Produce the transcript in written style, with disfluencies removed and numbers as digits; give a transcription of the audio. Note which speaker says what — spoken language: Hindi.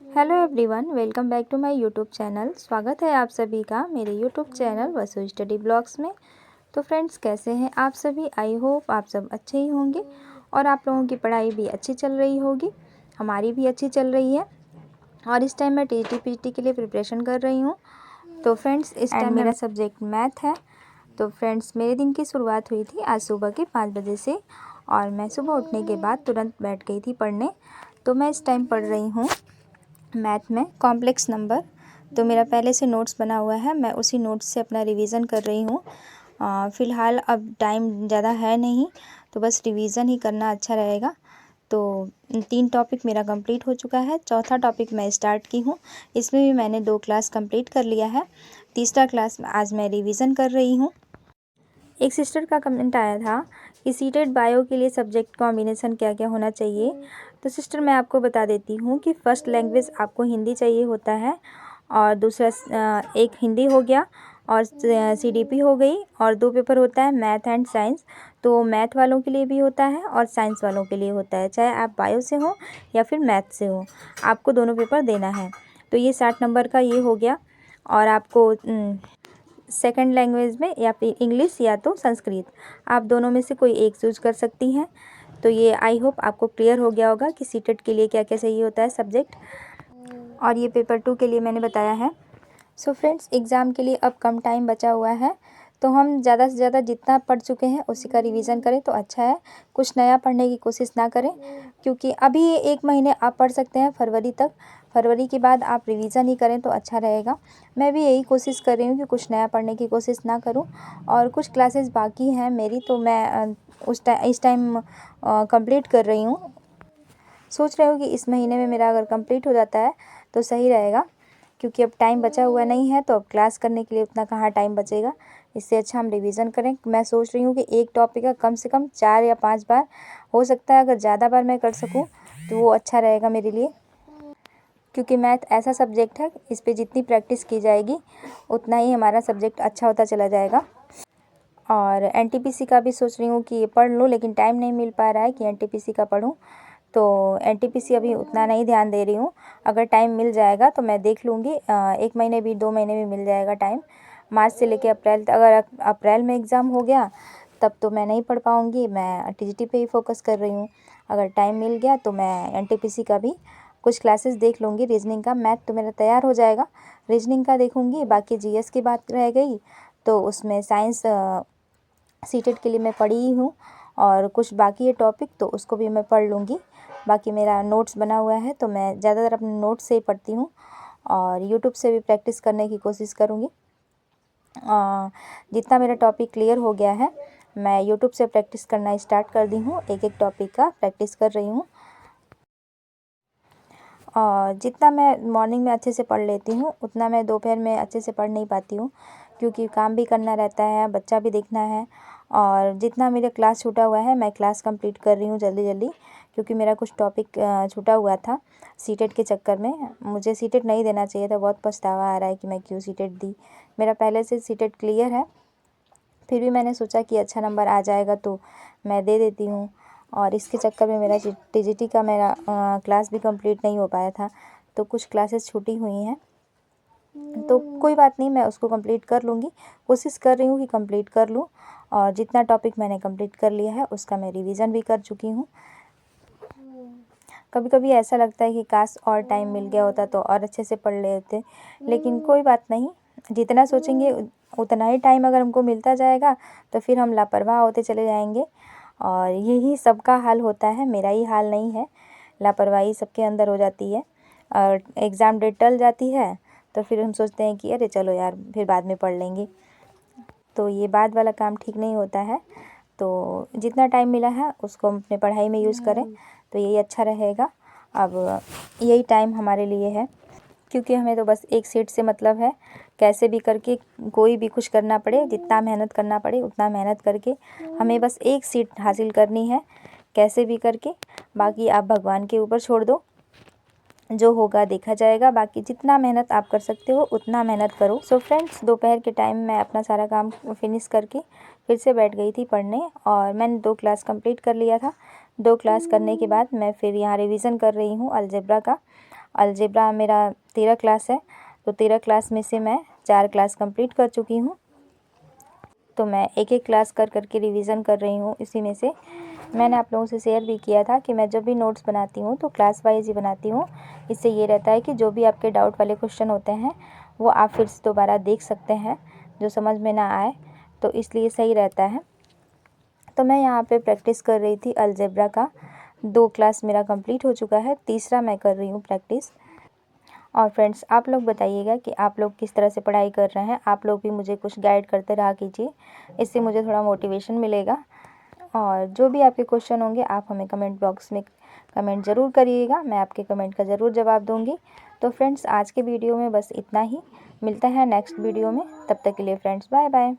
Speaker 1: Hello everyone, welcome back to my YouTube channel. स्वागत है आप सभी का मेरे YouTube channel Vasu study blogs में। तो फ्रेंड्स, कैसे हैं आप सभी? आई होप आप सब अच्छे ही होंगे और आप लोगों की पढ़ाई भी अच्छी चल रही होगी। हमारी भी अच्छी चल रही है और इस टाइम मैं टीजीटी पीटी के लिए प्रिपरेशन कर रही हूँ। तो फ्रेंड्स, इस टाइम मेरा सब्जेक्ट मैथ है। तो फ्रेंड्स, मेरे दिन की शुरुआत हुई थी आज सुबह के 5 बजे से और मैं सुबह उठने के बाद तुरंत बैठ गई थी पढ़ने। तो मैं इस टाइम पढ़ रही हूँ मैथ में कॉम्प्लेक्स नंबर। तो मेरा पहले से नोट्स बना हुआ है, मैं उसी नोट्स से अपना रिवीजन कर रही हूँ। फ़िलहाल अब टाइम ज़्यादा है नहीं, तो बस रिवीजन ही करना अच्छा रहेगा। तो 3 टॉपिक मेरा कंप्लीट हो चुका है, चौथा टॉपिक मैं स्टार्ट की हूँ। इसमें भी मैंने 2 क्लास कंप्लीट कर लिया है, तीसरा क्लास आज मैं रिवीजन कर रही हूँ। एक सिस्टर का कमेंट आया था कि सीटेट बायो के लिए सब्जेक्ट कॉम्बिनेशन क्या क्या होना चाहिए। तो सिस्टर, मैं आपको बता देती हूँ कि फ़र्स्ट लैंग्वेज आपको हिंदी चाहिए होता है और दूसरा एक हिंदी हो गया और सीडीपी हो गई और 2 पेपर होता है मैथ एंड साइंस। तो मैथ वालों के लिए भी होता है और साइंस वालों के लिए होता है, चाहे आप बायो से हो या फिर मैथ से हो, आपको दोनों पेपर देना है। तो ये 60 नंबर का ये हो गया और आपको सेकंड लैंग्वेज में या फिर इंग्लिश या तो संस्कृत, आप दोनों में से कोई एक चूज कर सकती हैं। तो ये आई होप आपको क्लियर हो गया होगा कि सीटेट के लिए क्या क्या चाहिए होता है सब्जेक्ट, और ये पेपर 2 के लिए मैंने बताया है। सो फ्रेंड्स, एग्ज़ाम के लिए अब कम टाइम बचा हुआ है, तो हम ज़्यादा से ज़्यादा जितना पढ़ चुके हैं उसी का रिवीजन करें तो अच्छा है। कुछ नया पढ़ने की कोशिश ना करें, क्योंकि अभी 1 महीने आप पढ़ सकते हैं फरवरी तक। फरवरी के बाद आप रिवीजन ही करें तो अच्छा रहेगा। मैं भी यही कोशिश कर रही हूँ कि कुछ नया पढ़ने की कोशिश ना करूँ। और कुछ क्लासेस बाकी हैं मेरी, तो मैं इस टाइम कंप्लीट कर रही हूँ। सोच रही हूँ कि इस महीने में मेरा अगर कंप्लीट हो जाता है तो सही रहेगा, क्योंकि अब टाइम बचा हुआ नहीं है, तो अब क्लास करने के लिए उतना कहाँ टाइम बचेगा। इससे अच्छा हम रिवीजन करें। मैं सोच रही हूँ कि एक टॉपिक का कम से कम 4 या 5 बार, हो सकता है अगर ज़्यादा बार मैं कर सकूँ तो वो अच्छा रहेगा मेरे लिए, क्योंकि मैथ ऐसा सब्जेक्ट है, इस पे जितनी प्रैक्टिस की जाएगी उतना ही हमारा सब्जेक्ट अच्छा होता चला जाएगा। और एनटीपीसी का भी सोच रही हूँ कि पढ़ लूँ, लेकिन टाइम नहीं मिल पा रहा है कि एनटीपीसी का पढूं। तो एनटीपीसी अभी उतना नहीं ध्यान दे रही हूँ। अगर टाइम मिल जाएगा तो मैं देख लूँगी, 1 महीने भी 2 महीने भी मिल जाएगा टाइम, मार्च से लेकर अप्रैल तक। अगर अप्रैल में एग्ज़ाम हो गया तब तो मैं नहीं पढ़ पाऊँगी, मैं टीजीटी पे ही फोकस कर रही हूँ। अगर टाइम मिल गया तो मैं एनटीपीसी का भी कुछ क्लासेस देख लूँगी। रीजनिंग का, मैथ तो मेरा तैयार हो जाएगा, रीजनिंग का देखूँगी। बाकी जीएस की बात रह गई, तो उसमें साइंस सीटेट के लिए मैं पढ़ी ही हूँ और कुछ बाकी है टॉपिक, तो उसको भी मैं पढ़ लूँगी। बाकी मेरा नोट्स बना हुआ है, तो मैं ज़्यादातर अपने नोट्स से ही पढ़ती हूँ और यूट्यूब से भी प्रैक्टिस करने की कोशिश करूँगी। जितना मेरा टॉपिक क्लियर हो गया है, मैं यूट्यूब से प्रैक्टिस करना स्टार्ट कर दी हूँ, एक एक टॉपिक का प्रैक्टिस कर रही हूँ। और जितना मैं मॉर्निंग में अच्छे से पढ़ लेती हूँ उतना मैं दोपहर में अच्छे से पढ़ नहीं पाती हूँ, क्योंकि काम भी करना रहता है, बच्चा भी देखना है। और जितना मेरा क्लास छूटा हुआ है मैं क्लास कंप्लीट कर रही हूँ जल्दी जल्दी, क्योंकि मेरा कुछ टॉपिक छूटा हुआ था सीटेट के चक्कर में। मुझे सीटेट नहीं देना चाहिए था, बहुत पछतावा आ रहा है कि मैं क्यों सीटेट दी। मेरा पहले से सीटेट क्लियर है, फिर भी मैंने सोचा कि अच्छा नंबर आ जाएगा तो मैं दे देती हूँ। और इसके चक्कर में मेरा टीजीटी का मेरा क्लास भी कंप्लीट नहीं हो पाया था, तो कुछ क्लासेस छूटी हुई हैं। तो कोई बात नहीं, मैं उसको कंप्लीट कर लूँगी, कोशिश कर रही हूँ कि कंप्लीट कर लूँ। और जितना टॉपिक मैंने कंप्लीट कर लिया है उसका मैं रिवीजन भी कर चुकी हूँ। कभी कभी ऐसा लगता है कि काश और टाइम मिल गया होता तो और अच्छे से पढ़ लेते, लेकिन कोई बात नहीं, जितना सोचेंगे उतना ही टाइम अगर हमको मिलता जाएगा तो फिर हम लापरवाह होते चले जाएंगे। और यही सबका हाल होता है, मेरा ही हाल नहीं है, लापरवाही सबके अंदर हो जाती है। और एग्ज़ाम डेट टल जाती है तो फिर हम सोचते हैं कि अरे चलो यार फिर बाद में पढ़ लेंगे, तो ये बाद वाला काम ठीक नहीं होता है। तो जितना टाइम मिला है उसको हम अपने पढ़ाई में यूज़ करें तो यही अच्छा रहेगा। अब यही टाइम हमारे लिए है, क्योंकि हमें तो बस एक सीट से मतलब है। कैसे भी करके कोई भी कुछ करना पड़े, जितना मेहनत करना पड़े उतना मेहनत करके हमें बस एक सीट हासिल करनी है, कैसे भी करके। बाकी आप भगवान के ऊपर छोड़ दो, जो होगा देखा जाएगा। बाकी जितना मेहनत आप कर सकते हो उतना मेहनत करो। सो फ्रेंड्स, दोपहर के टाइम मैं अपना सारा काम फिनिश करके फिर से बैठ गई थी पढ़ने, और मैंने 2 क्लास कंप्लीट कर लिया था। 2 क्लास करने के बाद मैं फिर यहाँ रिवीजन कर रही हूँ अलजेब्रा का। अलजेब्रा मेरा 13 क्लास है, तो 13 क्लास में से मैं 4 क्लास कंप्लीट कर चुकी हूँ। तो मैं एक एक क्लास कर करके रिवीजन कर रही हूँ। इसी में से मैंने आप लोगों से शेयर भी किया था कि मैं जब भी नोट्स बनाती हूँ तो क्लास वाइज ही बनाती हूँ। इससे ये रहता है कि जो भी आपके डाउट वाले क्वेश्चन होते हैं वो आप फिर से दोबारा देख सकते हैं, जो समझ में ना आए तो इसलिए सही रहता है। तो मैं यहाँ पे प्रैक्टिस कर रही थी अलजेब्रा का। 2 क्लास मेरा कंप्लीट हो चुका है, तीसरा मैं कर रही हूँ प्रैक्टिस। और फ्रेंड्स, आप लोग बताइएगा कि आप लोग किस तरह से पढ़ाई कर रहे हैं। आप लोग भी मुझे कुछ गाइड करते रहा कीजिए, इससे मुझे थोड़ा मोटिवेशन मिलेगा। और जो भी आपके क्वेश्चन होंगे आप हमें कमेंट बॉक्स में कमेंट ज़रूर करिएगा, मैं आपके कमेंट का ज़रूर जवाब दूंगी। तो फ्रेंड्स, आज के वीडियो में बस इतना ही। मिलता है नेक्स्ट वीडियो में, तब तक के लिए फ्रेंड्स बाय बाय।